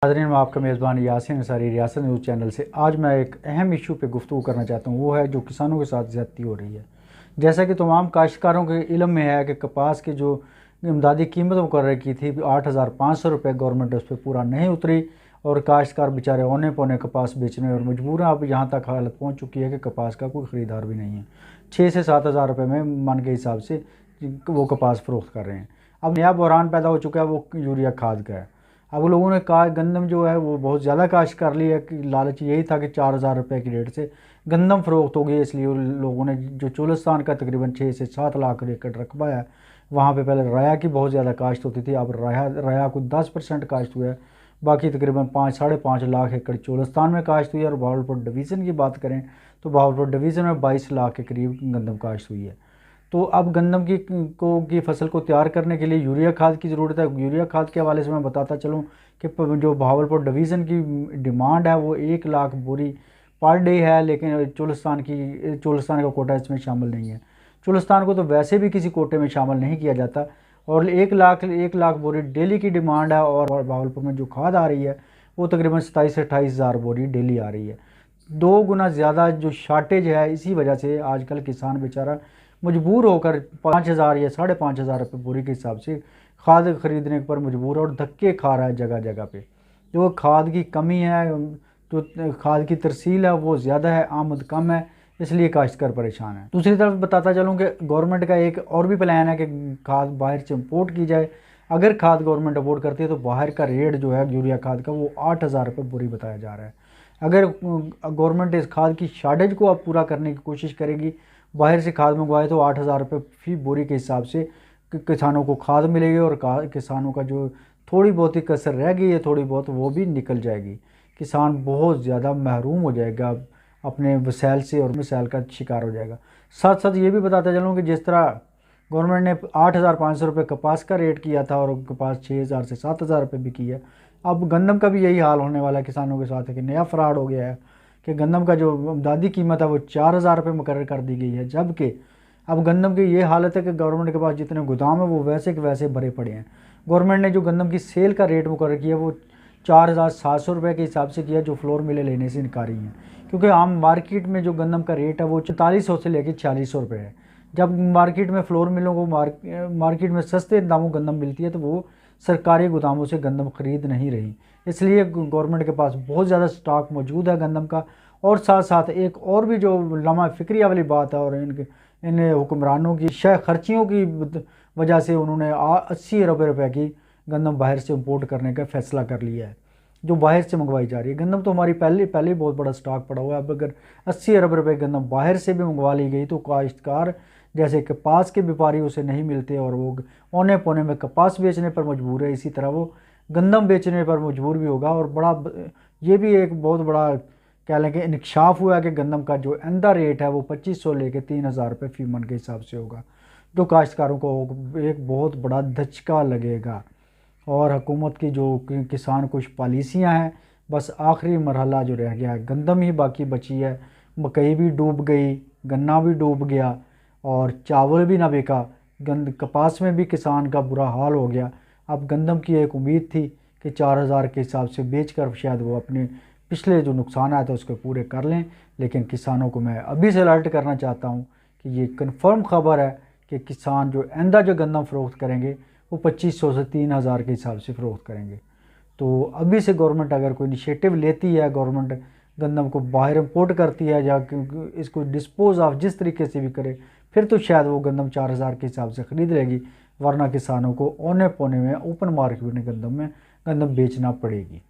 नाज़रीन, मैं आपका मेज़बान यासिन अंसारी रियासत न्यूज़ चैनल से। आज मैं एक अहम इशू पे गुफ्तगू करना चाहता हूँ। वो है जो किसानों के साथ ज़्यादती हो रही है। जैसा कि तमाम काश्तकारों के इल्म में है कि कपास की जो इमदादी कीमत मुकर्रर की थी 8,500 रुपये, गवर्नमेंट उस पर पूरा नहीं उतरी और काश्तकार बेचारे औने पौने कपास बेचने और मजबूर हैं। अब यहाँ तक हालत पहुँच चुकी है कि कपास का कोई ख़रीदार भी नहीं है। 6 से 7 हज़ार रुपये में मन के हिसाब से वो कपास फ़रोख्त कर रहे हैं। अब नया बहरान पैदा हो चुका है, वो यूरिया खाद का है। अब लोगों ने कहा गंदम जो है वो बहुत ज़्यादा काश्त कर ली है कि लालच यही था कि 4,000 रुपये की रेट से गंदम फ़रोख्त हो गई। इसलिए लोगों ने जो चोलिस्तान का तकरीबन 6 से 7 लाख एकड़ रकबा है, वहाँ पे पहले राया की बहुत ज़्यादा काश्त होती थी। अब राया को 10% काश्त हुआ है। बाकी तकरीबन 5-5.5 लाख एकड़ चोलिस्तान में काश्त हुई है। और बहावलपुर डिवीज़न की बात करें तो बहावलपुर डिवीज़न में 22 लाख के करीब गंदम काश्त हुई है। तो अब गंदम की फसल को तैयार करने के लिए यूरिया खाद की ज़रूरत है। यूरिया खाद के हवाले से मैं बताता चलूँ कि जो बहावलपुर डिवीज़न की डिमांड है वो 1 लाख बोरी पर डे है, लेकिन चोलिस्तान का कोटा इसमें शामिल नहीं है। चोलिस्तान को तो वैसे भी किसी कोटे में शामिल नहीं किया जाता। और 1 लाख बोरी डेली की डिमांड है। और बहावलपुर में जो खाद आ रही है वो तकरीबन 27 से 28 हज़ार बोरी डेली आ रही है। 2 गुना ज़्यादा जो शार्टेज है, इसी वजह से आजकल किसान बेचारा मजबूर होकर 5,000 या 5,500 रुपये बोरी के हिसाब से खाद खरीदने पर मजबूर है और धक्के खा रहा है जगह जगह पे। जो खाद की कमी है, जो खाद की तरसील है वो ज़्यादा है, आमद कम है, इसलिए काश्तकार परेशान है। दूसरी तरफ बताता चलूँ कि गवर्नमेंट का एक और भी प्लान है कि खाद बाहर से इम्पोर्ट की जाए। अगर खाद गवर्नमेंट इम्पोर्ट करती है तो बाहर का रेट जो है यूरिया खाद का वो 8,000 रुपये बोरी बताया जा रहा है। अगर गवर्नमेंट इस खाद की शार्टेज को अब पूरा करने की कोशिश करेगी, बाहर से खाद मंगवाए, तो 8,000 रुपये फी बोरी के हिसाब से किसानों को खाद मिलेगी और किसानों का जो थोड़ी बहुत ही कसर रह गई है, थोड़ी बहुत, वो भी निकल जाएगी। किसान बहुत ज़्यादा महरूम हो जाएगा अपने वसाइल से और मिसाइल का शिकार हो जाएगा। साथ साथ ये भी बताते चलूँ कि जिस तरह गवर्नमेंट ने 8,500 रुपये कपास का रेट किया था और कपास 6,000 से 7,000 रुपये भी किया, अब गंदम का भी यही हाल होने वाला है किसानों के साथ है कि नया फ्रॉड हो गया है कि गंदम का जो इमदादी कीमत है वो 4,000 रुपये मुकर्रर कर दी गई है। जबकि अब गंदम की ये हालत है कि गवर्नमेंट के पास जितने गोदाम है वो वैसे के वैसे भरे पड़े हैं। गवर्नमेंट ने जो गंदम की सेल का रेट मुकर्रर किया वो 4,700 रुपये के हिसाब से किया, जो फ्लोर मिलें लेने से इनकारी हैं। क्योंकि आम मार्केट में जो गंदम का रेट है वो 4400 से लेकर 4600 रुपये है। जब मार्केट में फ्लोर मिलों को मार्केट में सस्ते दामों गंदम मिलती है तो वो सरकारी गोदामों से गंदम खरीद नहीं रही। इसलिए गवर्नमेंट के पास बहुत ज़्यादा स्टॉक मौजूद है गंदम का। और साथ साथ एक और भी जो लम्हा फिक्रिया वाली बात है, और इन हुक्मरानों की शय खर्चियों की वजह से उन्होंने 80 अरब रुपये की गंदम बाहर से इम्पोर्ट करने का फ़ैसला कर लिया है, जो बाहर से मंगवाई जा रही है। गंदम तो हमारी पहले बहुत बड़ा स्टॉक पड़ा हुआ है। अब अगर 80 अरब रुपये गंदम बाहर से भी मंगवा ली गई तो काश्तकार जैसे कपास के व्यापारी उसे नहीं मिलते और वो औने पौने में कपास बेचने पर मजबूर है, इसी तरह वो गंदम बेचने पर मजबूर भी होगा। और ये भी एक बहुत बड़ा कह लें कि इंकशाफ हुआ है कि गंदम का जो आइंदा रेट है वो 2,500 लेके 3,000 रुपये फी मन के हिसाब से होगा, जो काश्तकारों को एक बहुत बड़ा धचका लगेगा। और हुकूमत की जो किसान कुछ पॉलिसियाँ हैं, बस आखिरी मरहला जो रह गया है, गंदम ही बाकी बची है। मकई भी डूब गई, गन्ना भी डूब गया और चावल भी ना बिका। कपास में भी किसान का बुरा हाल हो गया। अब गंदम की एक उम्मीद थी कि 4,000 के हिसाब से बेचकर शायद वो अपने पिछले जो नुकसान आए थे उसको पूरे कर लें। लेकिन किसानों को मैं अभी से अलर्ट करना चाहता हूँ कि ये कन्फर्म खबर है कि किसान जो आइंदा जो गंदम फ़रोख्त करेंगे वो 2,500 से 3,000 के हिसाब से फ़रोख्त करेंगे। तो अभी से गवर्नमेंट अगर कोई इनिशिएटिव लेती है, गवर्नमेंट गंदम को बाहर इम्पोर्ट करती है या इसको डिस्पोज ऑफ जिस तरीके से भी करे, फिर तो शायद वो गंदम 4,000 के हिसाब से ख़रीद लेगी। वरना किसानों को औने पौने में ओपन मार्केट में गंदम बेचना पड़ेगी।